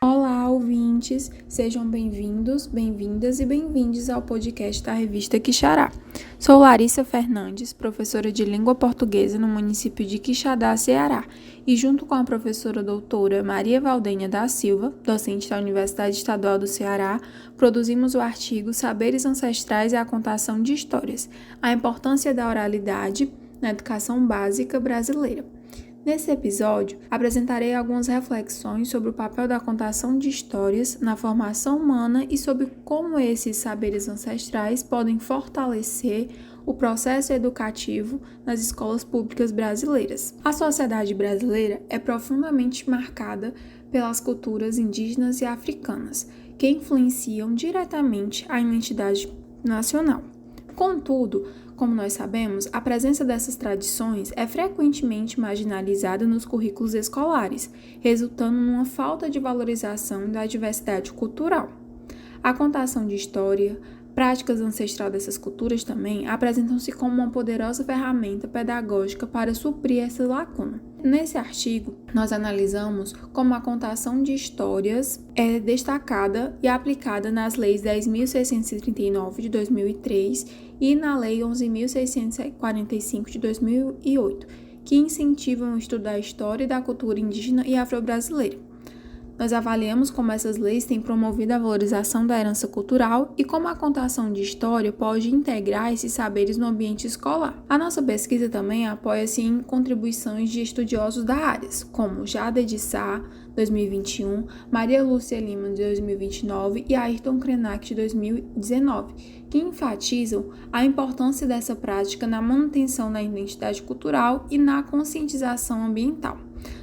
Olá, ouvintes! Sejam bem-vindos, bem-vindas e bem-vindes ao podcast da revista Quixadá. Sou Larissa Fernandes, professora de língua portuguesa no município de Quixadá, Ceará, e junto com a professora doutora Maria Valdênia da Silva, docente da Universidade Estadual do Ceará, produzimos o artigo Saberes Ancestrais e a Contação de Histórias, a importância da oralidade na educação básica brasileira. Nesse episódio, apresentarei algumas reflexões sobre o papel da contação de histórias na formação humana e sobre como esses saberes ancestrais podem fortalecer o processo educativo nas escolas públicas brasileiras. A sociedade brasileira é profundamente marcada pelas culturas indígenas e africanas, que influenciam diretamente a identidade nacional. Contudo, como nós sabemos, a presença dessas tradições é frequentemente marginalizada nos currículos escolares, resultando numa falta de valorização da diversidade cultural. A contação de história, práticas ancestrais dessas culturas também apresentam-se como uma poderosa ferramenta pedagógica para suprir essa lacuna. Nesse artigo, nós analisamos como a contação de histórias é destacada e aplicada nas leis 10.639 de 2003 e na lei 11.645 de 2008, que incentivam o estudo da história e da cultura indígena e afro-brasileira. Nós avaliamos como essas leis têm promovido a valorização da herança cultural e como a contação de história pode integrar esses saberes no ambiente escolar. A nossa pesquisa também apoia-se em contribuições de estudiosos da área, como Jade de Sá, 2021, Maria Lúcia Lima, de 2029 e Ayrton Krenak, de 2019, que enfatizam a importância dessa prática na manutenção da identidade cultural e na conscientização ambiental.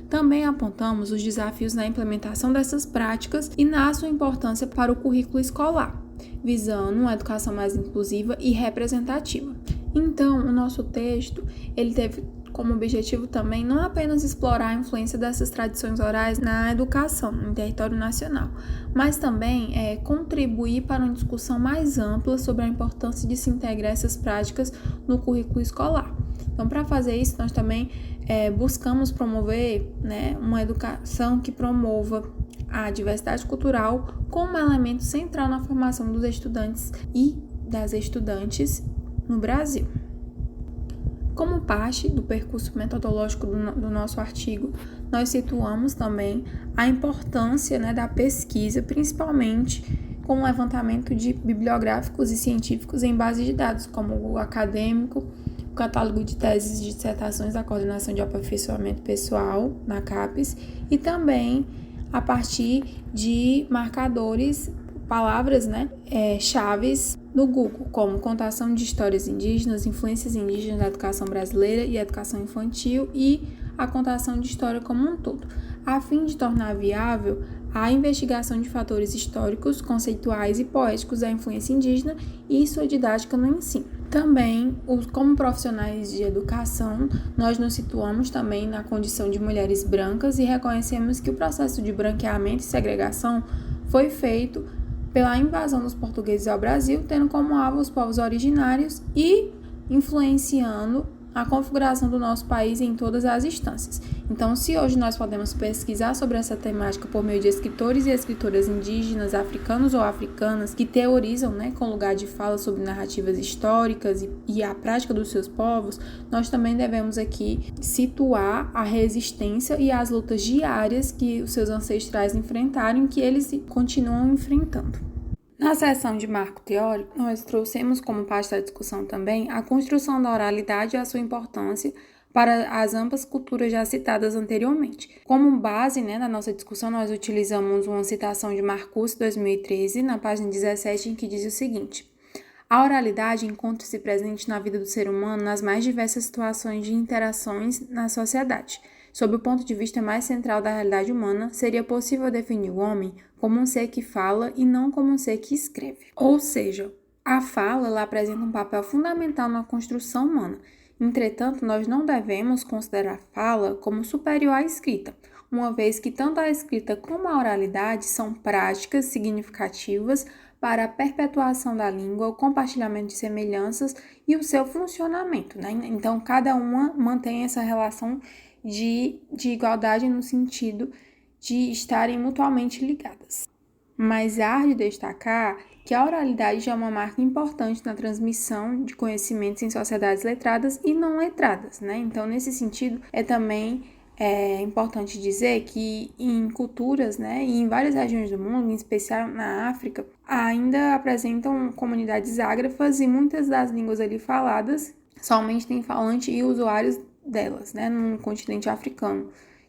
Também apontamos os desafios na implementação dessas práticas e na sua importância para o currículo escolar, visando uma educação mais inclusiva e representativa. Então, o nosso texto, ele teve como objetivo também não apenas explorar a influência dessas tradições orais na educação em território nacional, mas também contribuir para uma discussão mais ampla sobre a importância de se integrar essas práticas no currículo escolar. Então, para fazer isso, nós também buscamos promover uma educação que promova a diversidade cultural como elemento central na formação dos estudantes e das estudantes no Brasil. Como parte do percurso metodológico do nosso artigo, nós situamos também a importância da pesquisa, principalmente com o levantamento de bibliográficos e científicos em base de dados, como o acadêmico, o catálogo de teses e dissertações da Coordenação de Aperfeiçoamento Pessoal, na CAPES, e também a partir de marcadores, palavras, chaves no Google, como contação de histórias indígenas, influências indígenas na educação brasileira e educação infantil e a contação de história como um todo, a fim de tornar viável a investigação de fatores históricos, conceituais e poéticos da influência indígena e sua didática no ensino. Também, como profissionais de educação, nós nos situamos também na condição de mulheres brancas e reconhecemos que o processo de branqueamento e segregação foi feito pela invasão dos portugueses ao Brasil, tendo como alvo os povos originários e influenciando a configuração do nosso país em todas as instâncias. Então, se hoje nós podemos pesquisar sobre essa temática por meio de escritores e escritoras indígenas, africanos ou africanas, que teorizam, com lugar de fala sobre narrativas históricas e a prática dos seus povos, nós também devemos aqui situar a resistência e as lutas diárias que os seus ancestrais enfrentaram e que eles continuam enfrentando. Na seção de marco teórico, nós trouxemos como parte da discussão também a construção da oralidade e a sua importância para as amplas culturas já citadas anteriormente. Como base na nossa discussão, nós utilizamos uma citação de Marcuse, 2013, na página 17, em que diz o seguinte: a oralidade encontra-se presente na vida do ser humano nas mais diversas situações de interações na sociedade. Sob o ponto de vista mais central da realidade humana, seria possível definir o homem como um ser que fala e não como um ser que escreve. Ou seja, a fala ela apresenta um papel fundamental na construção humana. Entretanto, nós não devemos considerar a fala como superior à escrita, uma vez que tanto a escrita como a oralidade são práticas significativas para a perpetuação da língua, o compartilhamento de semelhanças e o seu funcionamento. Então, cada uma mantém essa relação de igualdade no sentido de estarem mutuamente ligadas. Mas há de destacar que a oralidade já é uma marca importante na transmissão de conhecimentos em sociedades letradas e não letradas, Então, nesse sentido, também importante dizer que em culturas, e em várias regiões do mundo, em especial na África, ainda apresentam comunidades ágrafas e muitas das línguas ali faladas somente têm falante e usuários delas, no continente africano,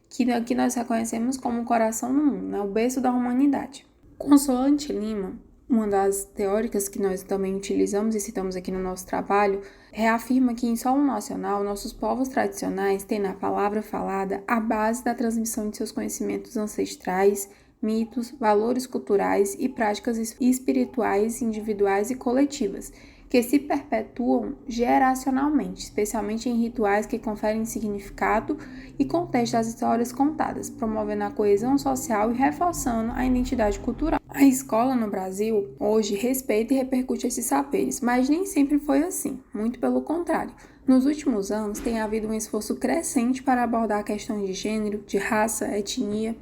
que aqui nós reconhecemos como o coração do mundo, o berço da humanidade. Consoante Lima, uma das teóricas que nós também utilizamos e citamos aqui no nosso trabalho, reafirma que em solo nacional, nossos povos tradicionais têm na palavra falada a base da transmissão de seus conhecimentos ancestrais, mitos, valores culturais e práticas espirituais individuais e coletivas, que se perpetuam geracionalmente, especialmente em rituais que conferem significado e contexto às histórias contadas, promovendo a coesão social e reforçando a identidade cultural. A escola no Brasil, hoje, respeita e repercute esses saberes, mas nem sempre foi assim, muito pelo contrário. Nos últimos anos, tem havido um esforço crescente para abordar a questão de gênero, de raça, etnia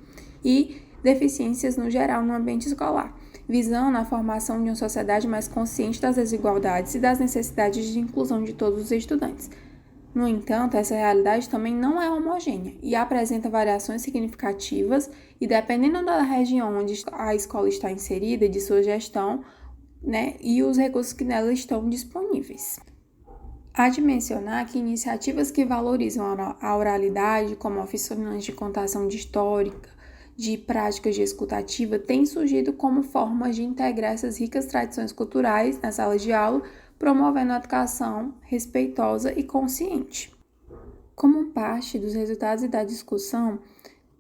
e deficiências no geral no ambiente escolar, visando a formação de uma sociedade mais consciente das desigualdades e das necessidades de inclusão de todos os estudantes. No entanto, essa realidade também não é homogênea e apresenta variações significativas e dependendo da região onde a escola está inserida, de sua gestão, e os recursos que nela estão disponíveis. Há de mencionar que iniciativas que valorizam a oralidade, como oficinas de contação de histórica, de práticas de escutativa, têm surgido como formas de integrar essas ricas tradições culturais nas salas de aula, promovendo a educação respeitosa e consciente. Como parte dos resultados e da discussão,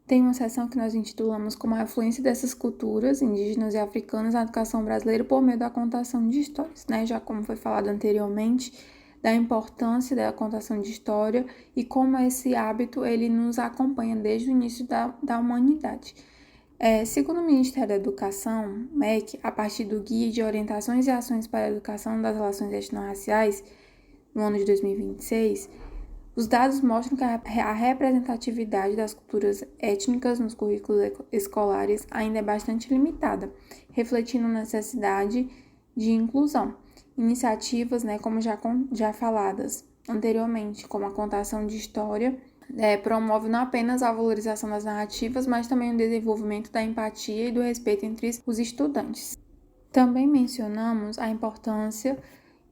tem uma seção que nós intitulamos como a influência dessas culturas indígenas e africanas na educação brasileira por meio da contação de histórias, Já como foi falado anteriormente, da importância da contação de história e como esse hábito ele nos acompanha desde o início da humanidade. Segundo o Ministério da Educação, MEC, a partir do Guia de Orientações e Ações para a Educação das Relações Étnico-Raciais, no ano de 2026, os dados mostram que a representatividade das culturas étnicas nos currículos escolares ainda é bastante limitada, refletindo a necessidade de inclusão. Iniciativas, como já faladas anteriormente, como a contação de história, promove não apenas a valorização das narrativas, mas também o desenvolvimento da empatia e do respeito entre os estudantes. Também mencionamos a importância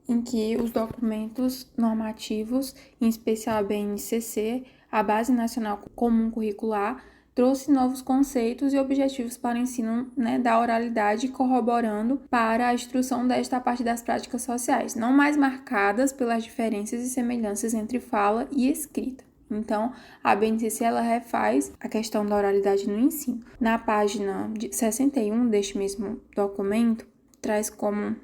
em que os documentos normativos, em especial a BNCC, a Base Nacional Comum Curricular, trouxe novos conceitos e objetivos para o ensino da oralidade, corroborando para a instrução desta a partir das práticas sociais, não mais marcadas pelas diferenças e semelhanças entre fala e escrita. Então, a BNCC ela refaz a questão da oralidade no ensino. Na página 61 deste mesmo documento, traz como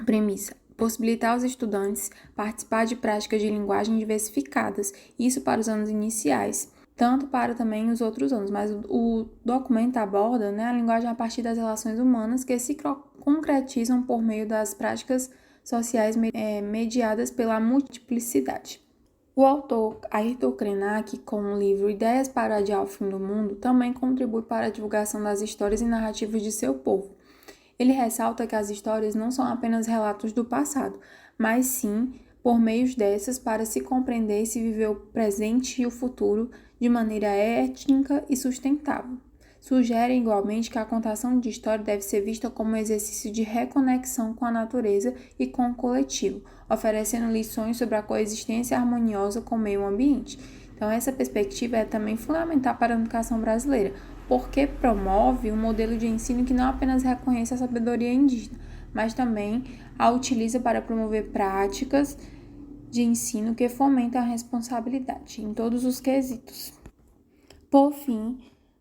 premissa possibilitar aos estudantes participar de práticas de linguagem diversificadas, isso para os anos iniciais, tanto para também os outros anos, mas o documento aborda a linguagem a partir das relações humanas que se concretizam por meio das práticas sociais mediadas pela multiplicidade. O autor Ayrton Krenak, com o livro Ideias para Adiar o Fim do Mundo, também contribui para a divulgação das histórias e narrativas de seu povo. Ele ressalta que as histórias não são apenas relatos do passado, mas sim por meio dessas para se compreender e se viver o presente e o futuro de maneira étnica e sustentável. Sugere igualmente que a contação de história deve ser vista como um exercício de reconexão com a natureza e com o coletivo, oferecendo lições sobre a coexistência harmoniosa com o meio ambiente. Então, essa perspectiva é também fundamental para a educação brasileira, porque promove um modelo de ensino que não apenas reconhece a sabedoria indígena, mas também a utiliza para promover práticas de ensino que fomentam a responsabilidade em todos os quesitos. Por fim,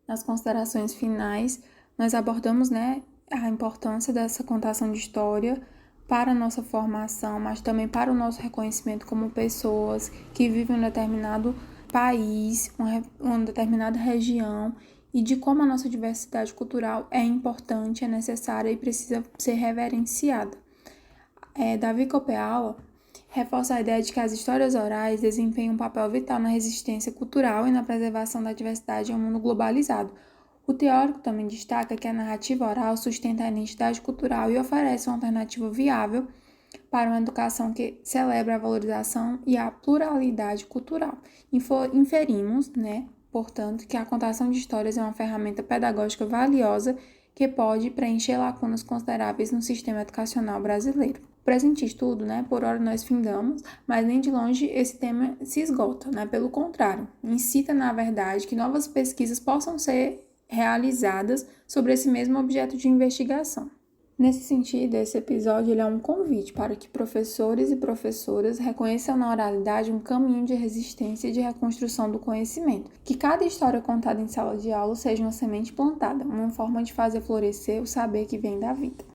nas considerações finais, nós abordamos, a importância dessa contação de história para a nossa formação, mas também para o nosso reconhecimento como pessoas que vivem em um determinado país, uma determinada região, e de como a nossa diversidade cultural é importante, é necessária e precisa ser reverenciada. Davi Koppeala reforça a ideia de que as histórias orais desempenham um papel vital na resistência cultural e na preservação da diversidade em um mundo globalizado. O teórico também destaca que a narrativa oral sustenta a identidade cultural e oferece uma alternativa viável para uma educação que celebra a valorização e a pluralidade cultural. Inferimos, portanto, que a contação de histórias é uma ferramenta pedagógica valiosa que pode preencher lacunas consideráveis no sistema educacional brasileiro. O presente estudo, por hora nós findamos, mas nem de longe esse tema se esgota, pelo contrário, incita, na verdade, que novas pesquisas possam ser realizadas sobre esse mesmo objeto de investigação. Nesse sentido, esse episódio é um convite para que professores e professoras reconheçam na oralidade um caminho de resistência e de reconstrução do conhecimento. Que cada história contada em sala de aula seja uma semente plantada, uma forma de fazer florescer o saber que vem da vida.